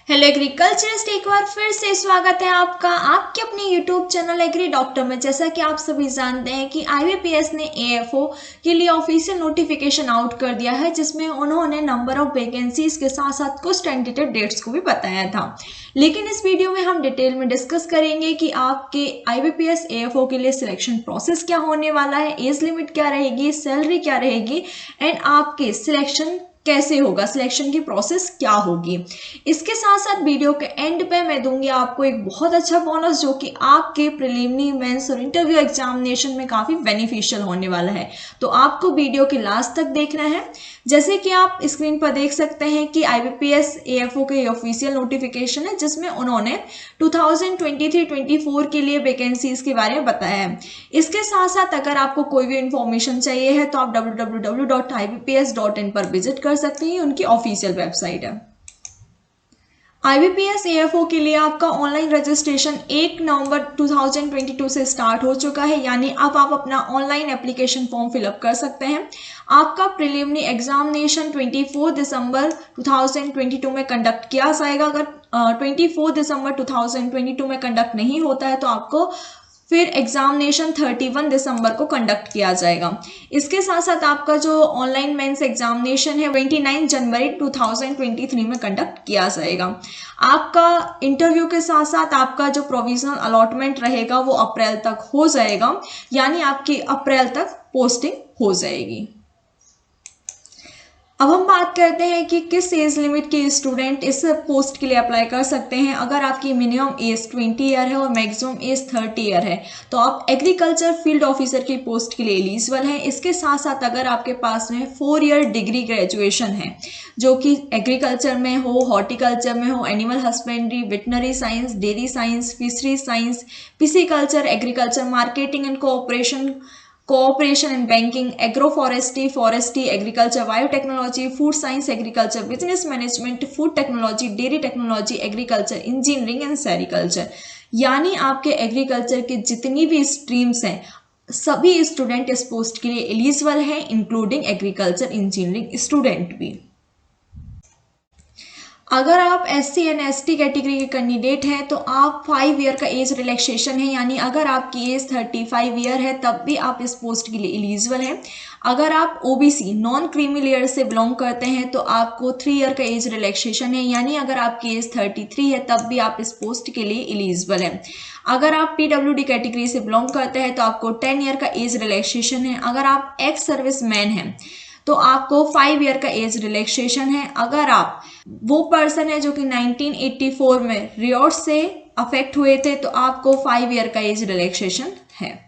Hello agriculturist, एक बार फिर से स्वागत है आपका आपके अपने यूट्यूब चैनल एग्री डॉक्टर में। जैसा कि आप सभी जानते हैं कि आईबीपीएस ने एएफओ के लिए ऑफिशियल नोटिफिकेशन आउट कर दिया है, जिसमें उन्होंने नंबर ऑफ वैकेंसीज के साथ साथ कुछ टेंटेटिव डेट्स को भी बताया था। लेकिन इस वीडियो में हम डिटेल में डिस्कस करेंगे कि आपके आईबीपीएस एएफओ के लिए सिलेक्शन प्रोसेस क्या होने वाला है, एज लिमिट क्या रहेगी, सैलरी क्या रहेगी एंड आपके सिलेक्शन कैसे होगा, सिलेक्शन की प्रोसेस क्या होगी। इसके साथ साथ वीडियो के एंड पे मैं दूंगी आपको एक बहुत अच्छा बोनस जो कि आपके प्रीलिमिनरी, मेंस और इंटरव्यू एग्जामिनेशन में काफी बेनिफिशियल होने वाला है। तो आपको वीडियो के लास्ट तक देखना है। जैसे कि आप स्क्रीन पर देख सकते हैं कि आईबीपीएस एएफओ के ऑफिशियल नोटिफिकेशन है, जिसमें उन्होंने 2023-24 के लिए वैकेंसीज के बारे में बताया है। इसके साथ साथ अगर आपको कोई भी इंफॉर्मेशन चाहिए है तो आप www.ibps.in पर विजिट कर सकते हैं, उनकी ऑफिशियल वेबसाइट है। आईबीपीएस एएफओ के लिए आपका ऑनलाइन रजिस्ट्रेशन 1 नवंबर 2022 से स्टार्ट हो चुका है, यानी अब आप अपना ऑनलाइन एप्लीकेशन फॉर्म फिलअप कर सकते हैं। आपका प्रीलिमिनरी एग्जामिनेशन 24 दिसंबर 2022 में कंडक्ट किया जाएगा। अगर 24 दिसंबर 2022 में कंडक्ट नहीं होता है तो आपको फिर एग्जामिनेशन 31 दिसंबर को कंडक्ट किया जाएगा। इसके साथ साथ आपका जो ऑनलाइन मेंस एग्जामिनेशन है 29 जनवरी 2023 में कंडक्ट किया जाएगा। आपका इंटरव्यू के साथ साथ आपका जो प्रोविजनल अलॉटमेंट रहेगा वो अप्रैल तक हो जाएगा, यानी आपकी अप्रैल तक पोस्टिंग हो जाएगी। अब हम बात करते हैं कि किस एज लिमिट के स्टूडेंट इस पोस्ट के लिए अप्लाई कर सकते हैं। अगर आपकी मिनिमम एज 20 ईयर है और मैक्सिमम एज 30 ईयर है तो आप एग्रीकल्चर फील्ड ऑफिसर की पोस्ट के लिए एलिजिबल हैं। इसके साथ साथ अगर आपके पास में 4 ईयर डिग्री ग्रेजुएशन है जो कि एग्रीकल्चर में हो, हॉर्टिकल्चर में हो, animal husbandry, veterinary science, dairy science, fishery science, pisciculture, agriculture marketing and cooperation and banking, agro forestry, agriculture, biotechnology, food science, agriculture, business management, food technology, dairy technology, agriculture, engineering and sericulture, यानी आपके agriculture की जितनी भी streams हैं सभी student इस post के लिए एलिजिबल हैं, इंक्लूडिंग एग्रीकल्चर इंजीनियरिंग स्टूडेंट भी। अगर आप SC एंड ST कैटेगरी के कैंडिडेट हैं तो आप 5 ईयर का एज रिलैक्सेशन है, यानी अगर आपकी एज 35 ईयर है तब भी आप इस पोस्ट के लिए एलिजिबल हैं। अगर आप OBC नॉन क्रीमी लेयर से बिलोंग करते हैं तो आपको 3 ईयर का एज रिलैक्सेशन है, यानी अगर आपकी एज 33 है तब भी आप इस पोस्ट के लिए एलिजिबल हैं। अगर आप PWD कैटेगरी से बिलोंग करते हैं तो आपको 10 ईयर का एज रिलैक्सेशन है। अगर आप एक्स सर्विस मैन हैं तो आपको 5 ईयर का एज रिलैक्सेशन है। अगर आप वो पर्सन है जो कि 1984 में रियॉट से अफेक्ट हुए थे तो आपको 5 ईयर का एज रिलैक्सेशन है।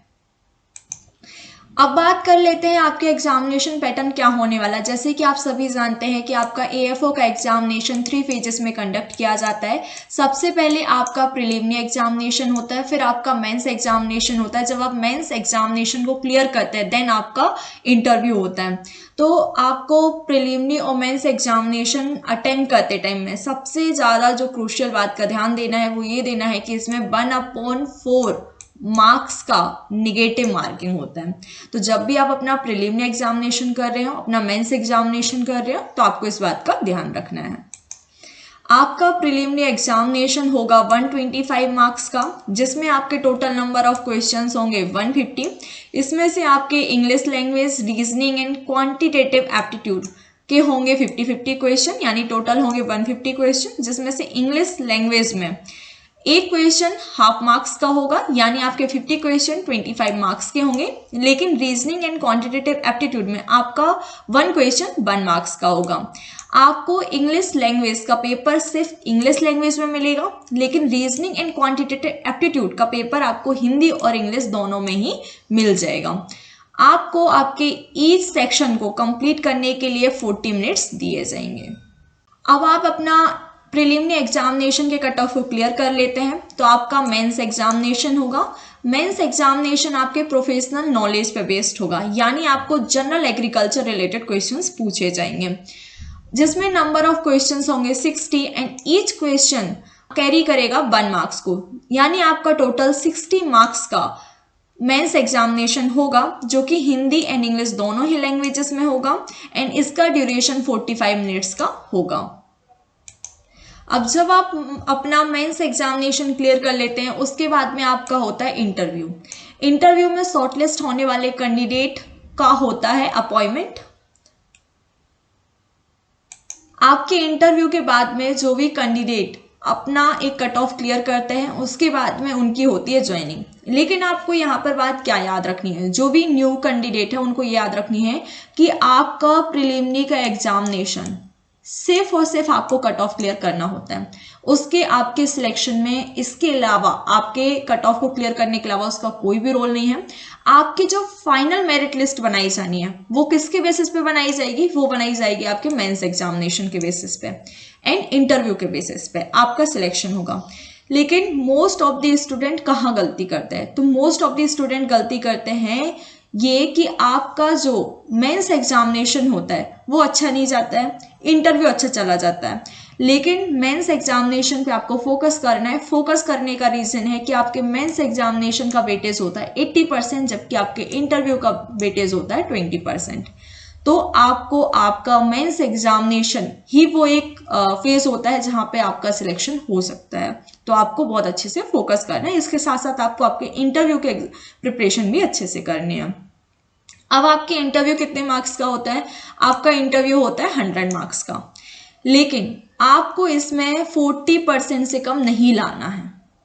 अब बात कर लेते हैं आपके एग्जामिनेशन पैटर्न क्या होने वाला है। जैसे कि आप सभी जानते हैं कि आपका एएफओ का एग्जामिनेशन 3 फेजेस में कंडक्ट किया जाता है। सबसे पहले आपका प्रीलिमिनरी एग्जामिनेशन होता है, फिर आपका मेंस एग्जामिनेशन होता है। जब आप मेंस एग्जामिनेशन को क्लियर करते हैं देन आपका इंटरव्यू होता है। तो आपको प्रीलिमिनरी और मेंस एग्जामिनेशन अटेंड करते टाइम में सबसे ज़्यादा जो क्रूशियल बात का ध्यान देना है वो ये देना है कि इसमें 1/4 मार्क्स का निगेटिव मार्किंग होता है। तो जब भी आप अपना प्रीलिमिनरी एग्जामिनेशन कर रहे हो, अपना मेंस एग्जामिनेशन कर रहे हो तो आपको इस बात का ध्यान रखना है। आपका प्रीलिमिनरी एग्जामिनेशन होगा 125 मार्क्स का, जिसमें आपके टोटल नंबर ऑफ क्वेश्चंस होंगे 150। इसमें से आपके English language, reasoning and quantitative aptitude के होंगे 50-50 क्वेश्चन, यानी टोटल होंगे 150 क्वेश्चन, जिसमें से इंग्लिश लैंग्वेज में एक क्वेश्चन हाफ मार्क्स का होगा, यानी आपके 50 क्वेश्चन 25 मार्क्स के होंगे। लेकिन रीजनिंग एंड क्वांटिटेटिव एप्टीट्यूड में आपका 1 क्वेश्चन 1 मार्क्स का होगा। आपको इंग्लिश लैंग्वेज का पेपर सिर्फ इंग्लिश लैंग्वेज में मिलेगा, लेकिन रीजनिंग एंड क्वांटिटेटिव एप्टीट्यूड का पेपर आपको हिंदी और इंग्लिश दोनों में ही मिल जाएगा। आपको आपके ईच सेक्शन को कंप्लीट करने के लिए 40 मिनट्स दिए जाएंगे। अब आप अपना प्रीलिमिनरी एग्जामिनेशन के कट ऑफ को क्लियर कर लेते हैं तो आपका मेंस एग्जामिनेशन होगा। मेंस एग्जामिनेशन आपके प्रोफेशनल नॉलेज पे बेस्ड होगा, यानी आपको जनरल एग्रीकल्चर रिलेटेड क्वेश्चंस पूछे जाएंगे, जिसमें नंबर ऑफ क्वेश्चंस होंगे 60 एंड ईच क्वेश्चन कैरी करेगा 1 मार्क्स को, यानी आपका टोटल 60 मार्क्स का मेंस एग्जामिनेशन होगा, जो कि हिंदी एंड इंग्लिश दोनों ही लैंग्वेजेस में होगा एंड इसका ड्यूरेशन 45 मिनट्स का होगा। अब जब आप अपना मेंस एग्जामिनेशन क्लियर कर लेते हैं, उसके बाद में आपका होता है इंटरव्यू। इंटरव्यू में शॉर्टलिस्ट होने वाले कैंडिडेट का होता है अपॉइंटमेंट। आपके इंटरव्यू के बाद में जो भी कैंडिडेट अपना एक कट ऑफ क्लियर करते हैं, उसके बाद में उनकी होती है ज्वाइनिंग। लेकिन आपको यहाँ पर बात क्या याद रखनी है, जो भी न्यू कैंडिडेट है उनको याद रखनी है कि आपका प्रिलिमिनरी का एग्जामिनेशन सिर्फ और सिर्फ आपको कट ऑफ क्लियर करना होता है। उसके आपके सिलेक्शन में इसके अलावा, आपके कट ऑफ को क्लियर करने के अलावा उसका कोई भी रोल नहीं है। आपकी जो फाइनल मेरिट लिस्ट बनाई जानी है वो किसके बेसिस पे बनाई जाएगी, वो बनाई जाएगी आपके मेंस एग्जामिनेशन के बेसिस पे एंड इंटरव्यू के बेसिस पे आपका सिलेक्शन होगा। लेकिन मोस्ट ऑफ द स्टूडेंट कहाँ गलती करते हैं, तो मोस्ट ऑफ द स्टूडेंट गलती करते हैं ये कि आपका जो मेंस एग्जामिनेशन होता है वो अच्छा नहीं जाता है, इंटरव्यू अच्छा चला जाता है। लेकिन मेंस एग्जामिनेशन पे आपको फोकस करना है। फोकस करने का रीजन है कि आपके मेंस एग्जामिनेशन का वेटेज होता है 80%, जबकि आपके इंटरव्यू का वेटेज होता है 20%। तो आपको आपका मेंस एग्जामिनेशन ही वो एक फेज होता है जहां पे आपका सिलेक्शन हो सकता है। तो आपको बहुत अच्छे से फोकस करना है। इसके साथ साथ आपको आपके इंटरव्यू के प्रिपरेशन भी अच्छे से करनी है। अब आपके इंटरव्यू कितने मार्क्स का होता है, आपका इंटरव्यू होता है 100 मार्क्स का, लेकिन आपको इसमें 40% से कम नहीं लाना है,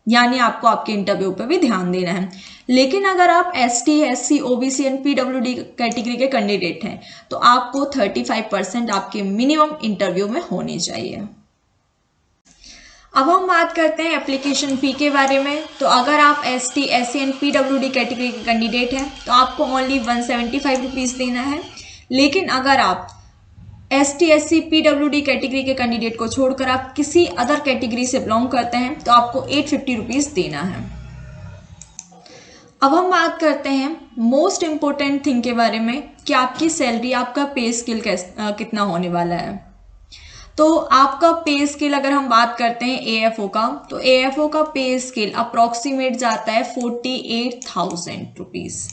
यानी आपको आपके इंटरव्यू पे भी ध्यान देना है। लेकिन अगर आप ST, SC, OBC and PWD category के कैंडिडेट हैं तो आपको 35% आपके मिनिमम इंटरव्यू में होने चाहिए। अब हम बात करते हैं एप्लीकेशन फ़ी के बारे में। तो अगर आप ST, SC and PWD category के कैंडिडेट हैं तो आपको ओनली 175 रुपीज़ देना है। लेकिन अगर आप ST, SC, PWD कैटेगरी के कैंडिडेट को छोड़कर आप किसी अदर कैटेगरी से बिलोंग करते हैं तो आपको 850 रुपीज़ देना है। अब हम बात करते हैं मोस्ट इम्पोर्टेंट थिंग के बारे में कि आपकी सैलरी, आपका पे स्केल कितना होने वाला है। तो आपका पे स्केल अगर हम बात करते हैं AFO का, तो AFO का पे स्केल अप्रॉक्सीमेट जाता है 48,000 रुपीज़।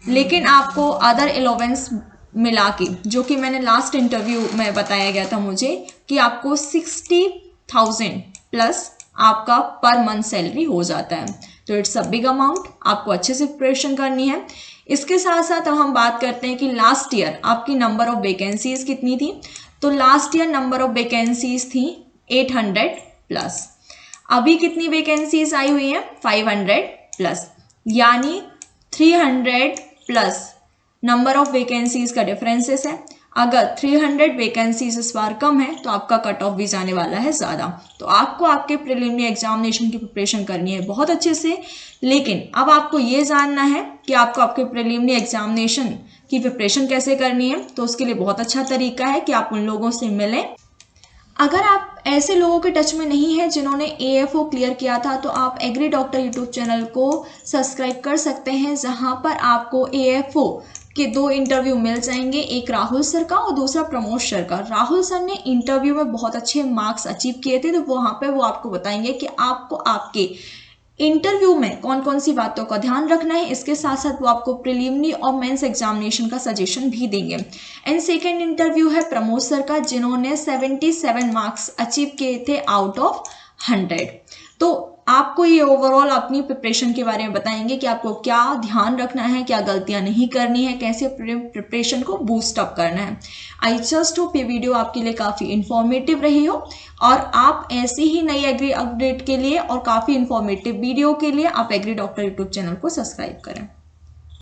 लेकिन आपको अदर अलाउंस मिला के, जो कि मैंने लास्ट इंटरव्यू में बताया गया था मुझे, कि आपको 60,000 प्लस आपका पर मंथ सैलरी हो जाता है। तो इट्स अ बिग अमाउंट, आपको अच्छे से प्रिपरेशन करनी है। इसके साथ साथ अब हम बात करते हैं कि लास्ट ईयर आपकी नंबर ऑफ वैकेंसीज कितनी थी। तो last year number of vacancies थी 800 प्लस। अभी कितनी वैकेंसीज आई हुई हैं, 500 प्लस, यानी 300 प्लस नंबर ऑफ वैकेंसीज का डिफरेंसेस है। अगर 300 वैकेंसीज इस बार कम है तो आपका कट ऑफ भी जाने वाला है ज़्यादा। तो आपको आपके प्रिलिमिनरी एग्जामिनेशन की प्रिपरेशन करनी है बहुत अच्छे से। लेकिन अब आपको ये जानना है कि आपको आपके प्रिलिमिनरी एग्जामिनेशन की प्रिपरेशन कैसे करनी है। तो उसके लिए बहुत अच्छा तरीका है कि आप उन लोगों से मिलें। अगर आप ऐसे लोगों के टच में नहीं है जिन्होंने AFO क्लियर किया था, तो आप एग्री डॉक्टर यूट्यूब चैनल को सब्सक्राइब कर सकते हैं, जहां पर आपको AFO के 2 इंटरव्यू मिल जाएंगे, एक राहुल सर का और दूसरा प्रमोद सर का। राहुल सर ने इंटरव्यू में बहुत अच्छे मार्क्स अचीव किए थे, तो वहाँ पे वो आपको बताएंगे कि आपको आपके इंटरव्यू में कौन कौन सी बातों का ध्यान रखना है। इसके साथ साथ वो आपको प्रिलिमिनरी और मेंस एग्जामिनेशन का सजेशन भी देंगे। एंड सेकेंड इंटरव्यू है प्रमोद सर का, जिन्होंने 77 मार्क्स अचीव किए थे आउट ऑफ 100। तो आपको ये ओवरऑल अपनी प्रिपरेशन के बारे में बताएंगे कि आपको क्या ध्यान रखना है, क्या गलतियां नहीं करनी है, कैसे प्रिपरेशन को बूस्ट अप करना है। आई जस्ट होप ये वीडियो आपके लिए काफ़ी इन्फॉर्मेटिव रही हो, और आप ऐसी ही नई एग्री अपडेट के लिए और काफ़ी इन्फॉर्मेटिव वीडियो के लिए आप एग्री डॉक्टर यूट्यूब चैनल को सब्सक्राइब करें।